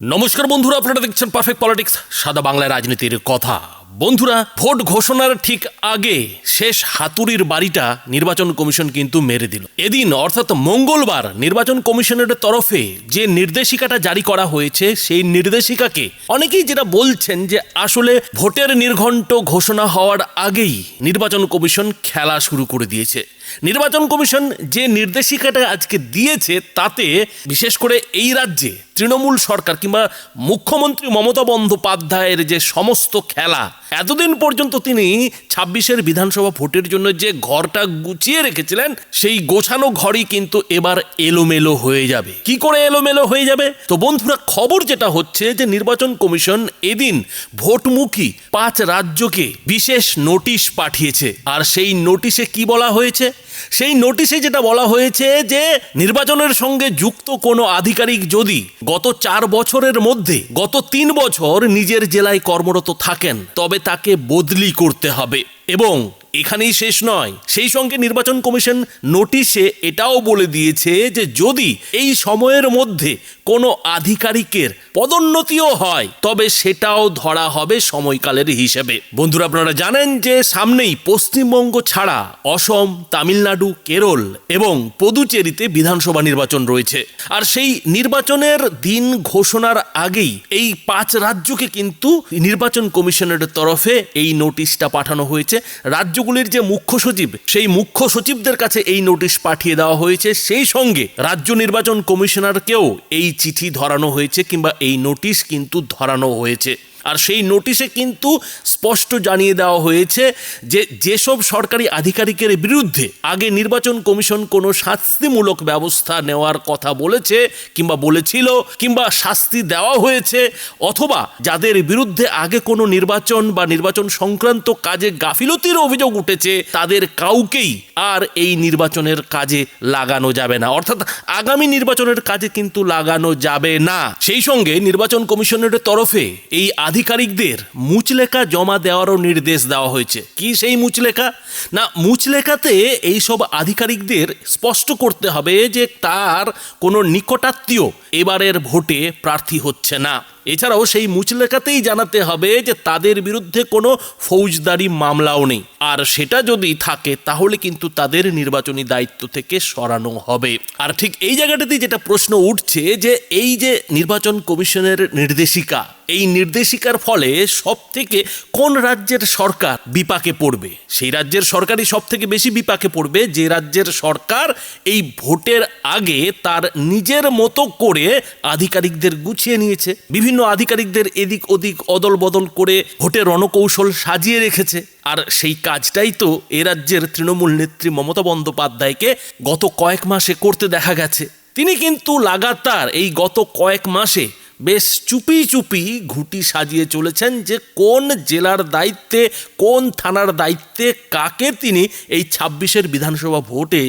নমস্কার বন্ধুরা, আপনারা দেখছেন পারফেক্ট পলিটিক্স, সাদা বাংলায় রাজনীতির কথা। বন্ধুরা, ভোট ঘোষণার ঠিক আগে শেষ হাতুড়ির বাড়িটা নির্বাচন কমিশন কিন্তু মেরে দিল। এদিন অর্থাৎ মঙ্গলবার নির্বাচন কমিশনের তরফে যে নির্দেশিকাটা জারি করা হয়েছে, সেই নির্দেশিকাকে অনেকেই যেটা বলছেন যে আসলে ভোটের নির্ঘণ্ট ঘোষণা হওয়ার আগেই নির্বাচন কমিশন খেলা শুরু করে দিয়েছে। নির্বাচন কমিশন যে নির্দেশিকাটা আজকে দিয়েছে তাতে বিশেষ করে এই রাজ্যে তৃণমূল সরকার কিংবা মুখ্যমন্ত্রী মমতা বন্দ্যোপাধ্যায়ের যে সমস্ত খেলা, এতদিন পর্যন্ত তিনি ২৬-এর বিধানসভা ভোটের জন্য যে ঘরটা গুছিয়ে রেখেছিলেন, সেই গোছানো ঘরই কিন্তু এবার এলোমেলো হয়ে যাবে। কি করে এলোমেলো হয়ে যাবে? তো বন্ধুরা, খবর যেটা হচ্ছে যে নির্বাচন কমিশন এদিন ভোটমুখী ৫ রাজ্যকে বিশেষ নোটিশ পাঠিয়েছে। আর সেই নোটিশে কি বলা হয়েছে? সেই নোটিশে যেটা বলা হয়েছে যে নির্বাচনের সঙ্গে যুক্ত কোনো আধিকারিক যদি গত ৪ বছরের মধ্যে গত ৩ বছর নিজের জেলায় কর্মরত থাকেন, তবে তাকে বদলি করতে হবে। এবং এখানেই শেষ নয়, সেই সঙ্গে নির্বাচন কমিশন নোটিশে এটাও বলে দিয়েছে যে যদি এই সময়ের মধ্যে কোনো আধিকারিকের পদোন্নতিও হয়, তবে সেটাও ধরা হবে সময়কালের হিসেবে। বন্ধুরা, আপনারা জানেন যে সামনেই পশ্চিমবঙ্গ ছাড়া অসম, তামিলনাড়ু, কেরল এবং পুদুচেরিতে বিধানসভা নির্বাচন রয়েছে। আর সেই নির্বাচনের দিন ঘোষণার আগেই এই ৫ রাজ্যকে কিন্তু নির্বাচন কমিশনের তরফে এই নোটিশটা পাঠানো হয়েছে। রাজ্যগুলির যে মুখ্য সচিব, সেই মুখ্য সচিবদের কাছে এই নোটিশ পাঠিয়ে দেওয়া হয়েছে। সেই সঙ্গে রাজ্য নির্বাচন কমিশনারকেও এই চিঠি ধরানো হয়েছে কিংবা এই নোটিশ কিন্তু ধরানো হয়েছে। আর সেই নোটিশে কিন্তু স্পষ্ট জানিয়ে দেওয়া হয়েছে যে যেসব সরকারি আধিকারিকের বিরুদ্ধে আগে নির্বাচন কমিশন কোনো শাস্তিমূলক ব্যবস্থা নেওয়ার কথা বলেছে কিংবা বলেছিল কিংবা শাস্তি দেওয়া হয়েছে, অথবা যাদের বিরুদ্ধে আগে কোনো নির্বাচন বা নির্বাচন সংক্রান্ত কাজে গাফিলতির অভিযোগ উঠেছে, তাদের কাউকেই আর এই নির্বাচনের কাজে লাগানো যাবে না। অর্থাৎ আগামী নির্বাচনের কাজে কিন্তু লাগানো যাবে না। সেই সঙ্গে নির্বাচন কমিশনের তরফে এই আধিকারিকদের মুচলেখা জমা দেওয়ারও নির্দেশ দেওয়া হয়েছে। কি সেই মুচলেখা? না, মুচলেখাতে এইসব আধিকারিকদের স্পষ্ট করতে হবে যে তার কোনো নিকটাত্মীয় এবারের ভোটে প্রার্থী হচ্ছে না। এছাড়াও সেই মুচলেখাতেই জানাতে হবে যে তাদের বিরুদ্ধে কোনো ফৌজদারি মামলাও নেই। আর সেটা যদি থাকে তাহলে কিন্তু তাদের নির্বাচনী দায়িত্ব থেকে সরানো হবে। আর ঠিক এই জায়গাটাতেই যেটা প্রশ্ন উঠছে যে এই যে নির্বাচন কমিশনের নির্দেশিকা, এই নির্দেশিকার ফলে সব থেকে কোন রাজ্যের সরকার বিপাকে পড়বে? সেই রাজ্যের সরকারই সব থেকে বেশি বিপাকে পড়বে যে রাজ্যের সরকার এই ভোটের আগে তার নিজের মতো করে আধিকারিকদের গুছিয়ে নিয়েছে, বিভিন্ন আধিকারিকদের এদিক ওদিক অদল বদল করে ভোটের রণকৌশল সাজিয়ে রেখেছে। আর সেই কাজটাই তো এ রাজ্যের তৃণমূল নেত্রী মমতা বন্দ্যোপাধ্যায়কে গত কয়েক মাসে করতে দেখা গেছে। তিনি কিন্তু লাগাতার এই গত কয়েক মাসে বেশ চুপি চুপি ঘুঁটি সাজিয়ে চলেছেন যে কোন জেলার দায়িত্বে, কোন থানার দায়িত্বে কাকে তিনি এই ২৬-এর বিধানসভা ভোটে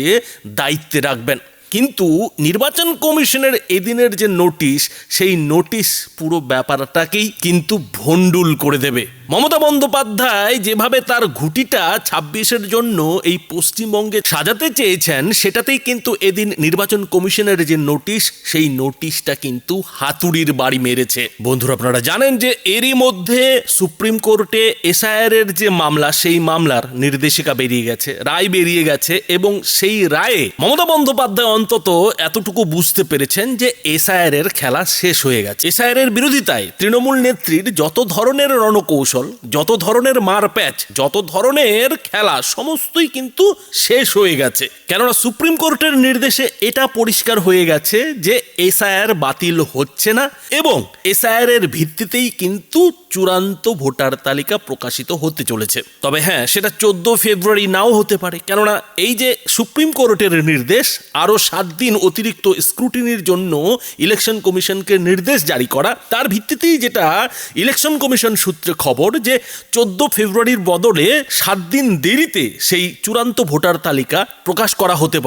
দায়িত্বে রাখবেন। কিন্তু নির্বাচন কমিশনের এদিনের যে নোটিশ, সেই নোটিশ পুরো ব্যাপারটাকেই কিন্তু ভণ্ডুল করে দেবে। মমতা বন্দ্যোপাধ্যায় যেভাবে তার ঘুঁটিটা ২৬-এর জন্য এই পশ্চিমবঙ্গে সাজাতে চেয়েছেন, সেটাতেই কিন্তু এদিন নির্বাচন কমিশনের যে নোটিশ, সেই নোটিশটা কিন্তু হাতুড়ির বাড়ি মেরেছে। বন্ধুরা, আপনারা জানেন যে এরই মধ্যে সুপ্রিম কোর্টে এসআইআর এর যে মামলা, সেই মামলার নির্দেশিকা বেরিয়ে গেছে, রায় বেরিয়ে গেছে। এবং সেই রায়ে মমতা বন্দ্যোপাধ্যায় অন্তত এতটুকু বুঝতে পেরেছেন যে এসআইআর এর খেলা শেষ হয়ে গেছে। এসআইআর এর বিরোধিতায় তৃণমূল নেত্রীর যত ধরনের রণকৌশল, যত ধরনের মারপ্যাচ, যত ধরনের খেলা, সমস্তই কিন্তু শেষ হয়ে গেছে। কেননা সুপ্রিম কোর্টের নির্দেশে এটা পরিষ্কার হয়ে গেছে যে এসআইআর বাতিল হচ্ছে না এবং এসআইআর এর ভিত্তিতেই কিন্তু চূড়ান্ত ভোটার তালিকা প্রকাশিত হতে চলেছে। তবে হ্যাঁ, সেটা 14 ফেব্রুয়ারি নাও হতে পারে। কেননা এই যে সুপ্রিম কোর্টের নির্দেশ, আরও 7 দিন অতিরিক্ত স্ক্রুটিনির জন্য ইলেকশন কমিশনকে নির্দেশ জারি করা, তার ভিত্তিতেই যেটা ইলেকশন কমিশন সূত্রে খবর খবর যে 14 ফেব্রুয়ারির বদলে 7 দিন দেরিতে সেই চূড়ান্ত ভোটার তালিকা প্রকাশ করা হতে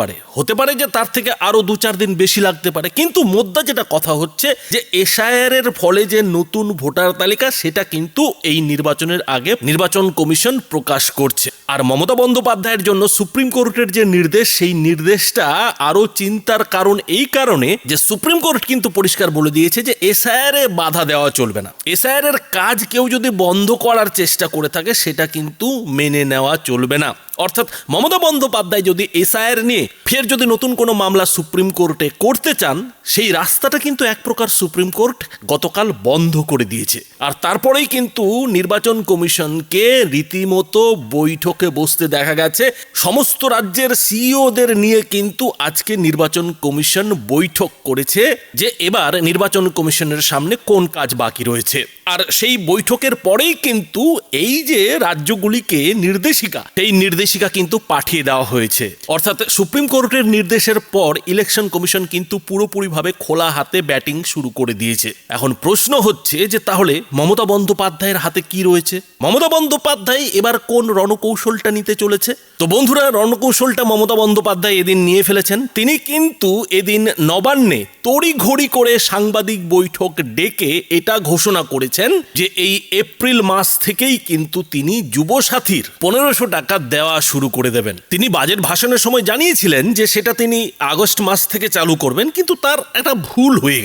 পারে যে তার থেকে আরো 2-4 দিন বেশি লাগতে পারে। কিন্তু মোদ্দা যেটা কথা হচ্ছে যে এসআইআর এর ফলে যে নতুন ভোটার তালিকা সেটা কিন্তু এই নির্বাচনের আগে নির্বাচন কমিশন প্রকাশ করছে। আর মমতা বন্দ্যোপাধ্যায়ের জন্য সুপ্রিম কোর্টের যে নির্দেশ, সেই নির্দেশটা আরো চিন্তার কারণ এই কারণে যে সুপ্রিম কোর্ট কিন্তু পরিষ্কার বলে দিয়েছে যে এসআইআর এ বাধা দেওয়া চলবে না। এসআইআর এর কাজ কেউ যদি বন্ধ করার চেষ্টা করে থাকে সেটা কিন্তু মেনে নেওয়া চলবে না। অর্থাৎ মমতা বন্দ্যোপাধ্যায় যদি এসআইআর নিয়ে ফের যদি নতুন কোনো মামলা সুপ্রিম কোর্টে করতে চান, সেই রাস্তাটা কিন্তু এক প্রকার সুপ্রিম কোর্ট গতকাল বন্ধ করে দিয়েছে। আর তারপরেই কিন্তু নির্বাচন কমিশনকে রীতিমতো বৈঠকে বসতে দেখা গেছে। সমস্ত রাজ্যের সিইওদের নিয়ে কিন্তু আজকে নির্বাচন কমিশন বৈঠক করেছে যে এবার নির্বাচন কমিশনের সামনে কোন কাজ বাকি রয়েছে। আর সেই বৈঠকের পরেই কিন্তু এই যে রাজ্যগুলিকে নির্দেশিকা, সেই নির্দেশিকা কিন্তু পাঠিয়ে দেওয়া হয়েছে। অর্থাৎ সুপ্রিম কোর্টের নির্দেশের পর ইলেকশন কমিশন কিন্তু পুরোপুরিভাবে খোলা হাতে ব্যাটিং শুরু করে দিয়েছে। এখন প্রশ্ন হচ্ছে যে তাহলে মমতা বন্দ্যোপাধ্যায়ের হাতে কি রয়েছে? মমতা বন্দ্যোপাধ্যায় এবার কোন রণকৌশলটা নিতে চলেছে? তো বন্ধুরা, রণকৌশলটা মমতা বন্দ্যোপাধ্যায় এদিন নিয়ে ফেলেছেন। তিনি কিন্তু এদিন নবান্নে তড়িঘড়ি করে সাংবাদিক বৈঠক ডেকে এটা ঘোষণা করেছেন যে এই এপ্রিল মাস থেকেই কিন্তু তিনি যুবসাথীর 1500 টাকা দেওয়া শুরু করে দেবেন। তিনি বাজেট ভাষণের সময় জানিয়েছিলেন যে সেটা তিনি আগস্ট মাস থেকে চালু করবেন, কিন্তু তার একটা ভুল হয়ে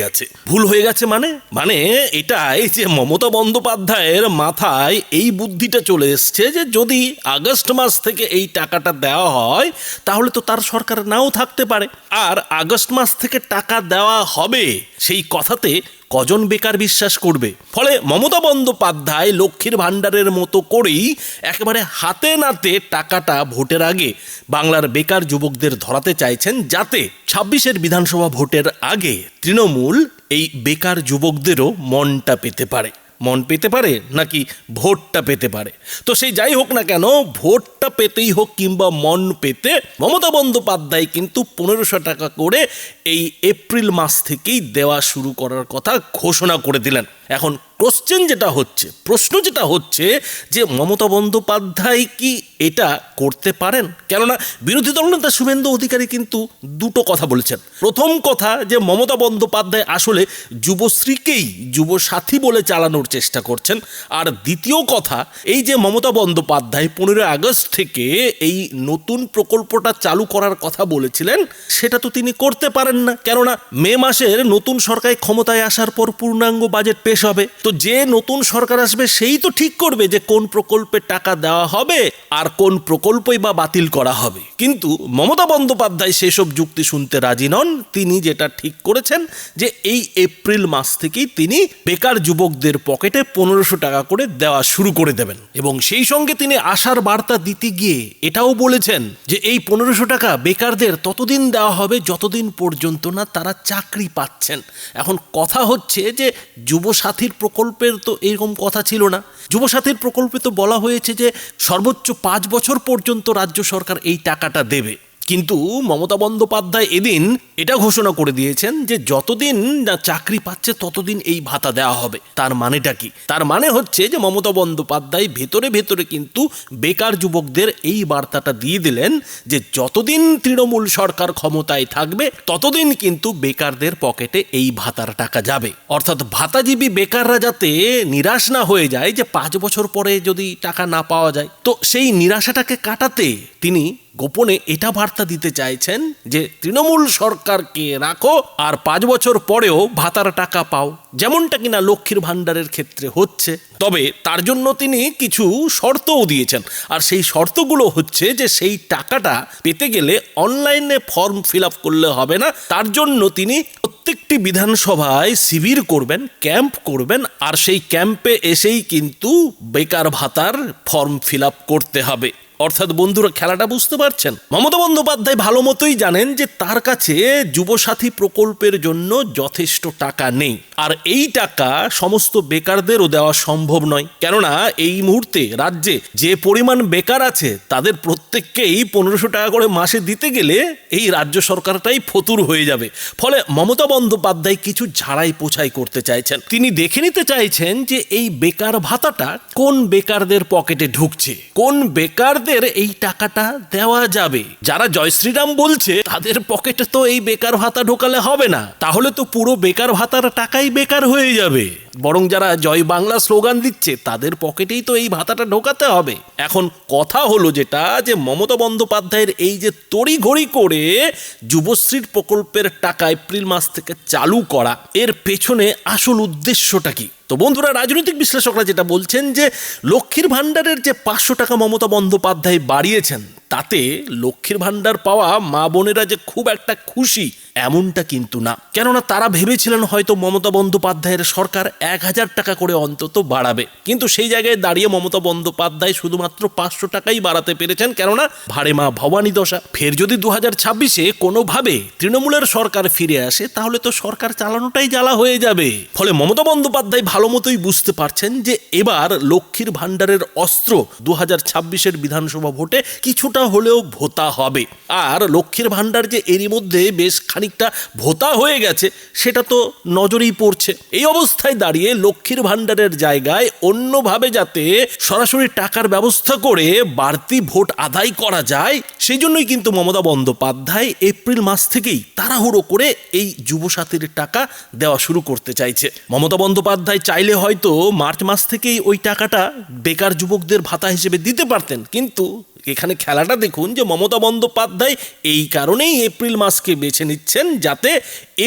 গেছে। মানে এটাই যে মমতা বন্দ্যোপাধ্যায়ের মাথায় এই বুদ্ধিটা চলে এসছে যে যদি আগস্ট মাস থেকে এই টাকাটা দেওয়া হয় তাহলে তো তার সরকার নাও থাকতে পারে। আর আগস্ট মাস থেকে টাকা দেওয়া হবে সেই কথাতে কজন বেকার বিশ্বাস করবে? ফলে মমতা বন্দ্যোপাধ্যায় লক্ষ্মীর ভাণ্ডারের মতো করেই একেবারে হাতে নাতে টাকাটা ভোটের আগে বাংলার বেকার যুবকদের ধরাতে চাইছেন, যাতে 26-এর বিধানসভা ভোটের আগে তৃণমূল এই বেকার যুবকদেরও মনটা পেতে পারে নাকি ভোটটা পেতে পারে। তো সেই যাই হোক না কেন, ভোটটা পেতেই হোক কিংবা মন পেতে, মমতা বন্দ্যোপাধ্যায় কিন্তু 1500 টাকা করে এই এপ্রিল মাস থেকেই দেওয়া শুরু করার কথা ঘোষণা করে দিলেন। এখন প্রশ্ন যেটা হচ্ছে যে মমতা বন্দ্যোপাধ্যায় কি এটা করতে পারেন? কেননা বিরোধী দলনেতা শুভেন্দু অধিকারী কিন্তু দুটো কথা বলেছেন। প্রথম কথা যে মমতা বন্দ্যোপাধ্যায় আসলে যুবশ্রীকেই যুবসাথী বলে চালানোর চেষ্টা করছেন। আর দ্বিতীয় কথা, এই যে মমতা বন্দ্যোপাধ্যায় 15 আগস্ট থেকে এই নতুন প্রকল্পটা চালু করার কথা বলেছিলেন, সেটা তো তিনি করতে পারেন না। কেননা মে মাসের নতুন সরকার ক্ষমতায় আসার পর পূর্ণাঙ্গ বাজেট পেশ হবে। তো যে নতুন সরকার আসবে সেই তো ঠিক করবে যে কোন প্রকল্পে টাকা দেওয়া হবে আর কোন প্রকল্পই বা বাতিল করা হবে। কিন্তু মমতা বন্দ্যোপাধ্যায় সেসব যুক্তি শুনতে রাজি নন। তিনি যেটা ঠিক করেছেন যে এই এপ্রিল মাস থেকেই তিনি বেকার যুবকদের পকেটে 1500 টাকা করে দেওয়া শুরু করে দেবেন। এবং সেই সঙ্গে তিনি আশার বার্তা দিতে গিয়ে এটাও বলেছেন যে এই 1500 টাকা বেকারদের ততদিন দেওয়া হবে যতদিন পর্যন্ত না তারা চাকরি পাচ্ছেন। এখন কথা হচ্ছে যে যুবসাথীর প্রকল্পের তো এরকম কথা ছিল না। যুবসাথীর প্রকল্পে তো বলা হয়েছে যে সর্বোচ্চ 5 বছর পর্যন্ত রাজ্য সরকার এই টাকাটা দেবে। কিন্তু মমতা বন্দ্যোপাধ্যায় এদিন এটা ঘোষণা করে দিয়েছেন যে যতদিন না চাকরি পাচ্ছে ততদিন এই ভাতা দেওয়া হবে। তার মানেটা কি? তার মানে হচ্ছে যে মমতা বন্দ্যোপাধ্যায় ভেতরে ভেতরে কিন্তু বেকার যুবকদের এই বার্তাটা দিয়ে দিলেন যে যতদিন তৃণমূল সরকার ক্ষমতায় থাকবে ততদিন কিন্তু বেকারদের পকেটে এই ভাতার টাকা যাবে। অর্থাৎ ভাতাজীবী বেকাররা যাতে নিরাশ না হয়ে যায় যে 5 বছর পরে যদি টাকা না পাওয়া যায়, তো সেই নিরাশাটাকে কাটাতে তিনি গোপনে এটা বার্তা দিতে চাইছেন যে তৃণমূল সরকারকে রাখো আর 5 বছর পরেও ভাতার টাকা পাও, যেমনটা কিনা লক্ষ্মীর ভাণ্ডারের ক্ষেত্রে হচ্ছে। তবে তার জন্য তিনি কিছু শর্তও দিয়েছেন। আর সেই শর্তগুলো হচ্ছে যে সেই টাকাটা পেতে গেলে অনলাইনে ফর্ম ফিল আপ করলে হবে না। তার জন্য তিনি প্রত্যেকটি বিধানসভায় শিবির করবেন, ক্যাম্প করবেন, আর সেই ক্যাম্পে এসেই কিন্তু বেকার ভাতার ফর্ম ফিল আপ করতে হবে। অর্থাৎ বন্ধুরা খেলাটা বুঝতে পারছেন? মমতা বন্দ্যোপাধ্যায় ভালো মতোই জানেন যে তার কাছে যুবসাথী প্রকল্পের জন্য যথেষ্ট টাকা নেই, আর এই টাকা সমস্ত বেকারদেরও দেওয়া সম্ভব নয়। কেননা এই মুহূর্তে রাজ্যে যে পরিমাণ বেকার আছে তাদের প্রত্যেককেই 1500 টাকা করে মাসে দিতে গেলে এই রাজ্য সরকারটাই ফতুর হয়ে যাবে। ফলে মমতা বন্দ্যোপাধ্যায় কিছু ঝাড়াই পোছাই করতে চাইছেন। তিনি দেখে নিতে চাইছেন যে এই বেকার ভাতাটা কোন বেকারদের পকেটে ঢুকছে, কোন বেকারদের এই টাকাটা দেওয়া যাবে। যারা জয় শ্রীরাম বলছে তাদের পকেটে তো এই বেকার ভাতা ঢোকালে হবে না, তাহলে তো পুরো বেকার ভাতার টাকাই বেকার হয়ে যাবে। বরং যারা জয় বাংলা স্লোগান দিচ্ছে তাদের পকেটেই তো এই ভাতাটা ঢোকাতে হবে। এখন কথা হলো যেটা, যে মমতা বন্দ্যোপাধ্যায়ের এই যে তড়িঘড়ি করে যুবশ্রীর প্রকল্পের টাকা এপ্রিল মাস থেকে চালু করা, এর পেছনে আসল উদ্দেশ্যটা কি? তো বন্ধুরা, রাজনৈতিক বিশ্লেষকরা যেটা বলছেন যে লক্ষ্মীর ভাণ্ডারের যে 500 টাকা মমতা বন্দ্যোপাধ্যায় বাড়িয়েছেন, তাতে লক্ষ্মীর ভাণ্ডার পাওয়া মা বোনেরা যে খুব একটা খুশি এমনটা কিন্তু না। কেননা তারা ভেবেছিলেন হয়তো মমতা বন্দ্যোপাধ্যায়ের সরকার 1000 টাকা করে অন্তত বাড়াবে, কিন্তু সেই জায়গায় দাঁড়িয়ে মমতা বন্দ্যোপাধ্যায় শুধুমাত্র 500 টাকাই বাড়াতে পেরেছেন। কেননা ভাড়ে মা ভবানী দশা। ফের যদি 2026-এ কোনোভাবে তৃণমূলের সরকার ফিরে আসে তাহলে তো সরকার চালানোটাই জ্বালা হয়ে যাবে। ফলে মমতা বন্দ্যোপাধ্যায় ভালো মতোই বুঝতে পারছেন যে এবার লক্ষ্মীর ভাণ্ডারের অস্ত্র 2026-এর বিধানসভা ভোটে কিছুটা হলেও ভোতা হবে। আর লক্ষ্মীর ভাণ্ডার যে এরই মধ্যে বেশ খানিকটা ভোতা হয়ে গেছে সেটা তো নজরেই পড়ছে। এই অবস্থায় দাঁড়িয়ে লক্ষ্মীর ভাণ্ডারের জায়গায় অন্যভাবে যাতে সরাসরি টাকার ব্যবস্থা করে বাড়তি ভোট আদায় করা যায়, সেই জন্যই কিন্তু মমতা বন্দ্যোপাধ্যায় এপ্রিল মাস থেকেই তাড়াহুড়ো করে এই যুবসাথীর টাকা দেওয়া শুরু করতে চাইছে। মমতা বন্দ্যোপাধ্যায় চাইলে হয়তো মার্চ মাস থেকেই ওই টাকাটা বেকার যুবকদের ভাতা হিসেবে দিতে পারতেন, কিন্তু এখানে খেলাটা দেখুন যে মমতা বন্দ্যোপাধ্যায় এই কারণেই এপ্রিল মাসকে বেছে নিচ্ছেন, যাতে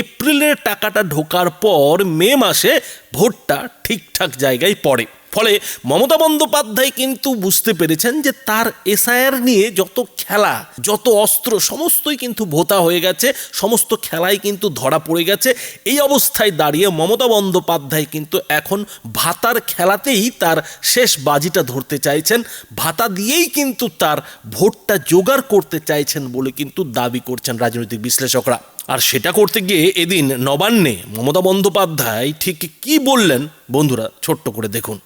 এপ্রিলের টাকাটা ঢোকার পর মে মাসে ভোটটা ঠিকঠাক জায়গায় পড়ে। ফলে মমতা বন্দ্যোপাধ্যায় কিন্তু বুঝতে পেরেছেন যে তার এসআইআর নিয়ে যত খেলা, যত অস্ত্র, সমস্তই কিন্তু ভোতা হয়ে গেছে, সমস্ত খেলাই কিন্তু ধরা পড়ে গেছে। এই অবস্থায় দাঁড়িয়ে মমতা বন্দ্যোপাধ্যায় কিন্তু এখন ভাতার খেলাতেই তার শেষ বাজিটা ধরতে চাইছেন, ভাতা দিয়েই কিন্তু তার ভোটটা জোগাড় করতে চাইছেন বলে কিন্তু দাবি করছেন রাজনৈতিক বিশ্লেষকরা। আর সেটা করতে গিয়ে এদিন নবান্নে মমতা বন্দ্যোপাধ্যায় ঠিক কি বললেন বন্ধুরা ছোট্ট করে দেখুন।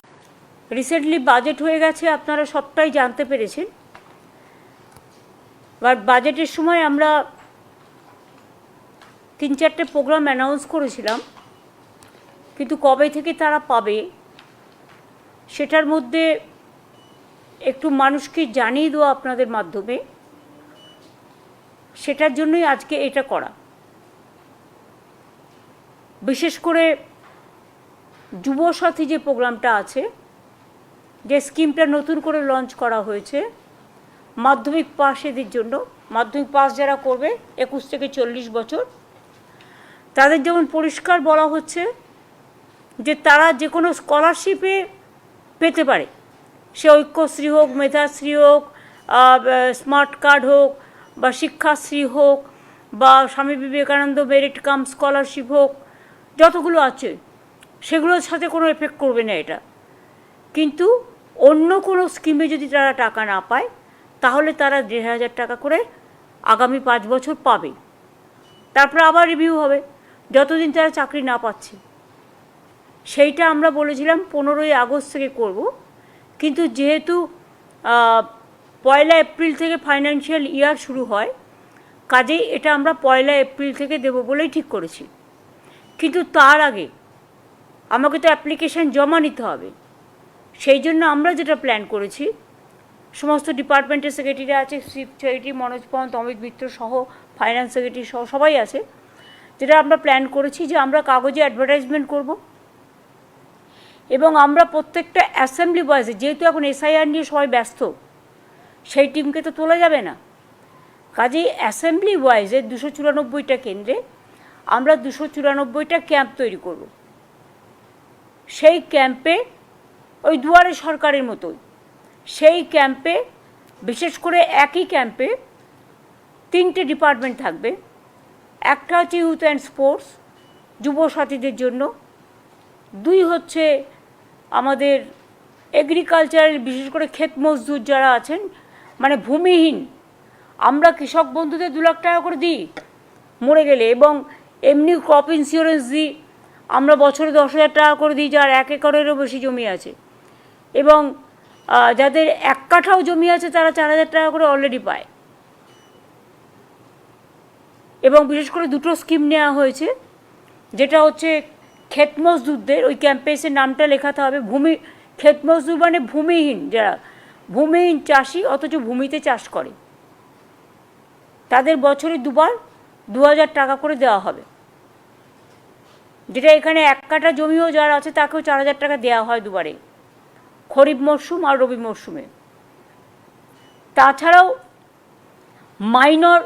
রিসেন্টলি বাজেট হয়ে গেছে, আপনারা সবটাই জানতে পেরেছেন। বাট বাজেটের সময় আমরা 3-4টে প্রোগ্রাম অ্যানাউন্স করেছিলাম, কিন্তু কবে থেকে তারা পাবে সেটার মধ্যে একটু মানুষকে জানিয়ে দেওয়া আপনাদের মাধ্যমে, সেটার জন্যই আজকে এটা করা। বিশেষ করে যুবসাথী যে প্রোগ্রামটা আছে, যে স্কিমটা নতুন করে লঞ্চ করা হয়েছে মাধ্যমিক পাশেদের জন্য, মাধ্যমিক পাস যারা করবে 21 থেকে 40 বছর, তাদের যেমন পরিষ্কার বলা হচ্ছে যে তারা যে কোনো স্কলারশিপে পেতে পারে, সে ঐক্যশ্রী হোক, মেধাশ্রী হোক, স্মার্ট কার্ড হোক, বা শিক্ষাশ্রী হোক, বা Swami Vivekananda merit cum scholarship হোক, যতগুলো আছে সেগুলোর সাথে কোনো এফেক্ট করবে না এটা। কিন্তু অন্য কোনো স্কিমে যদি তারা টাকা না পায় তাহলে তারা 1500 টাকা করে আগামী 5 বছর পাবে। তারপরে আবার রিভিউ হবে যতদিন তারা চাকরি না পাচ্ছে। সেইটা আমরা বলেছিলাম 15ই আগস্ট থেকে করব, কিন্তু যেহেতু 1 এপ্রিল থেকে ফাইন্যান্সিয়াল ইয়ার শুরু হয়, কাজেই এটা আমরা 1 এপ্রিল থেকে দেব বলেই ঠিক করেছি। কিন্তু তার আগে আমাকে তো অ্যাপ্লিকেশান জমা নিতে হবে। সেই জন্য আমরা যেটা প্ল্যান করেছি, সমস্ত ডিপার্টমেন্টের সেক্রেটারি আছে, চিফ সেক্রেটারি মনোজ পন্ত, অমিত মিত্র সহ, ফাইন্যান্স সেক্রেটারি সহ সবাই আছে, যেটা আমরা প্ল্যান করেছি যে আমরা কাগজে অ্যাডভার্টাইজমেন্ট করব এবং আমরা প্রত্যেকটা অ্যাসেম্বলি বয়েসে, যেহেতু এখন এসআইআর নিয়ে সবাই ব্যস্ত, সেই টিমকে তো তোলা যাবে না, কাজেই অ্যাসেম্বলি ওয়াইজে 294টা কেন্দ্রে আমরা 294টা ক্যাম্প তৈরি করব। সেই ক্যাম্পে ওই দুয়ারে সরকারের মতোই, সেই ক্যাম্পে বিশেষ করে একই ক্যাম্পে 3টে ডিপার্টমেন্ট থাকবে। একটা হচ্ছে ইউথ অ্যান্ড স্পোর্টস যুবসাথীদের জন্য, 2 হচ্ছে আমাদের এগ্রিকালচারের বিশেষ করে ক্ষেত মজদুর যারা আছেন মানে ভূমিহীন, আমরা কৃষক বন্ধুদের 2 লাখ টাকা করে দিই মরে গেলে, এবং এমনি ক্রপ ইন্স্যুরেন্স দিই আমরা বছরে 10,000 টাকা করে দিই যার 1 একরেরও বেশি জমি আছে, এবং যাদের 1 কাঠাও জমি আছে তারা 4,000 টাকা করে অলরেডি পায়। এবং বিশেষ করে 2টো স্কিম নেওয়া হয়েছে, যেটা হচ্ছে ক্ষেত মজদুরদের, ওই ক্যাম্পেসের নামটা লেখাতে হবে, ক্ষেত মজদুর মানে ভূমিহীন, যারা ভূমিহীন চাষি অথচ ভূমিতে চাষ করে, তাদের বছরে 2বার 2,000 টাকা করে দেওয়া হবে, যেটা এখানে 1 কাঠা জমিও যারা আছে তাকেও 4,000 টাকা দেওয়া হয় 2বারে, খরিফ মরশুম আর রবি মরশুমে। তাছাড়াও মাইনর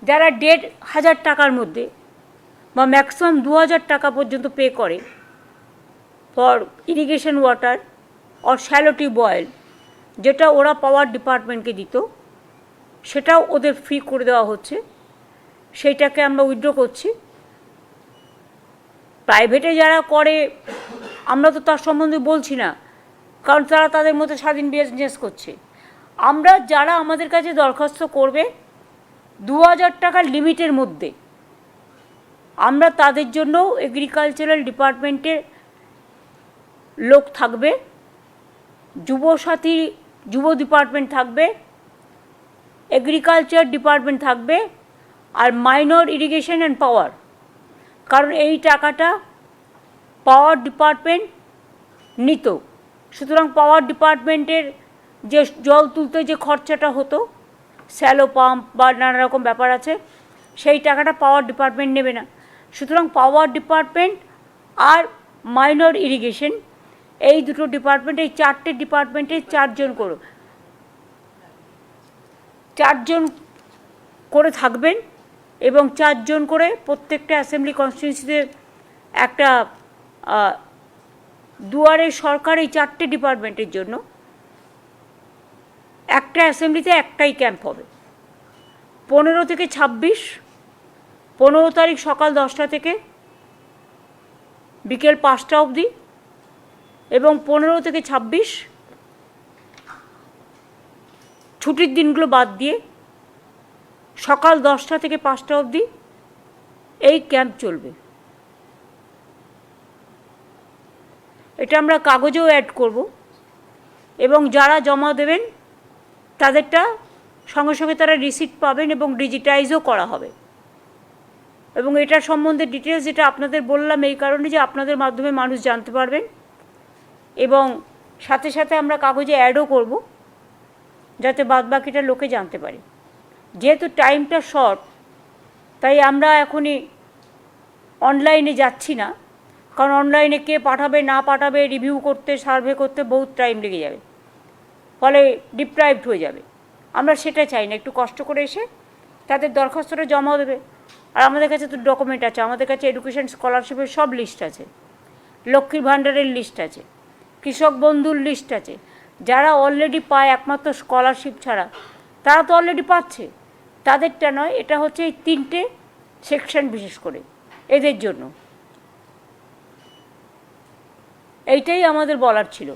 যারা 1,500 টাকার মধ্যে বা ম্যাক্সিমাম 2,000 টাকা পর্যন্ত পে করে for irrigation water or shallow tubewell, যেটা ওরা পাওয়ার ডিপার্টমেন্টকে দিত, সেটাও ওদের ফ্রি করে দেওয়া হচ্ছে, সেইটাকে আমরা উইথড্র করছি। প্রাইভেটে যারা করে আমরা তো তার সম্বন্ধে বলছি না, কারণ তারা তাদের মতো স্বাধীন বিজনেস করছে। আমরা যারা আমাদের কাছে দরখাস্ত করবে 2,000 টাকার লিমিটের মধ্যে, আমরা তাদের জন্য এগ্রিকালচারাল ডিপার্টমেন্টের লোক থাকবে, যুবসাথী যুব ডিপার্টমেন্ট থাকবে, এগ্রিকালচার ডিপার্টমেন্ট থাকবে, আর মাইনর ইরিগেশন অ্যান্ড পাওয়ার, কারণ এই টাকাটা পাওয়ার ডিপার্টমেন্ট নিত। সুতরাং পাওয়ার ডিপার্টমেন্টের যে জল তুলতে যে খরচাটা হতো, স্যালো পাম্প বা নানা রকম ব্যাপার আছে, সেই টাকাটা পাওয়ার ডিপার্টমেন্ট নেবে না। সুতরাং পাওয়ার ডিপার্টমেন্ট আর মাইনর ইরিগেশন, এই 2টো ডিপার্টমেন্ট, এই 4টে ডিপার্টমেন্টে 4 জন করে থাকবেন, এবং 4 জন করে প্রত্যেকটা অ্যাসেম্বলি কনস্টিটিউয়েন্সিতে একটা দুয়ারে সরকার এই 4টে ডিপার্টমেন্টের জন্য একটা অ্যাসেম্বলিতে একটাই ক্যাম্প হবে। 15 থেকে 26, 15 তারিখ সকাল 10টা থেকে বিকেল 5টা অবধি, এবং 15 থেকে 26 ছুটির দিনগুলো বাদ দিয়ে সকাল 10টা থেকে 5টা অবধি এই ক্যাম্প চলবে। এটা আমরা কাগজেও অ্যাড করব, এবং যারা জমা দেবেন তাদেরটা সঙ্গে সঙ্গে তারা রিসিপ্ট পাবেন, এবং ডিজিটাইজও করা হবে। এবং এটার সম্বন্ধে ডিটেলস যেটা আপনাদের বললাম এই কারণে যে আপনাদের মাধ্যমে মানুষ জানতে পারবেন, এবং সাথে সাথে আমরা কাগজে অ্যাডও করব যাতে বাদবাকিটা লোকে জানতে পারে। যেহেতু টাইমটা শর্ট, তাই আমরা এখনই অনলাইনে যাচ্ছি না, কারণ অনলাইনে কে পাঠাবে না পাঠাবে রিভিউ করতে, সার্ভে করতে বহুত টাইম লেগে যাবে, ফলে ডিপ্রাইভড হয়ে যাবে। আমরা সেটা চাই না, একটু কষ্ট করে এসে তাদের দরখাস্তটা জমা দেবে। আর আমাদের কাছে তো ডকুমেন্ট আছে, আমাদের কাছে এডুকেশন স্কলারশিপের সব লিস্ট আছে, লক্ষ্মীর ভাণ্ডারের লিস্ট আছে, কৃষক বন্ধুর লিস্ট আছে। যারা অলরেডি পায় একমাত্র স্কলারশিপ ছাড়া, তারা তো অলরেডি পাচ্ছে, তাদেরটা নয়, এটা হচ্ছে এই 3টে সেকশন বিশেষ করে এদের জন্য। এইটাই আমাদের বলার ছিল।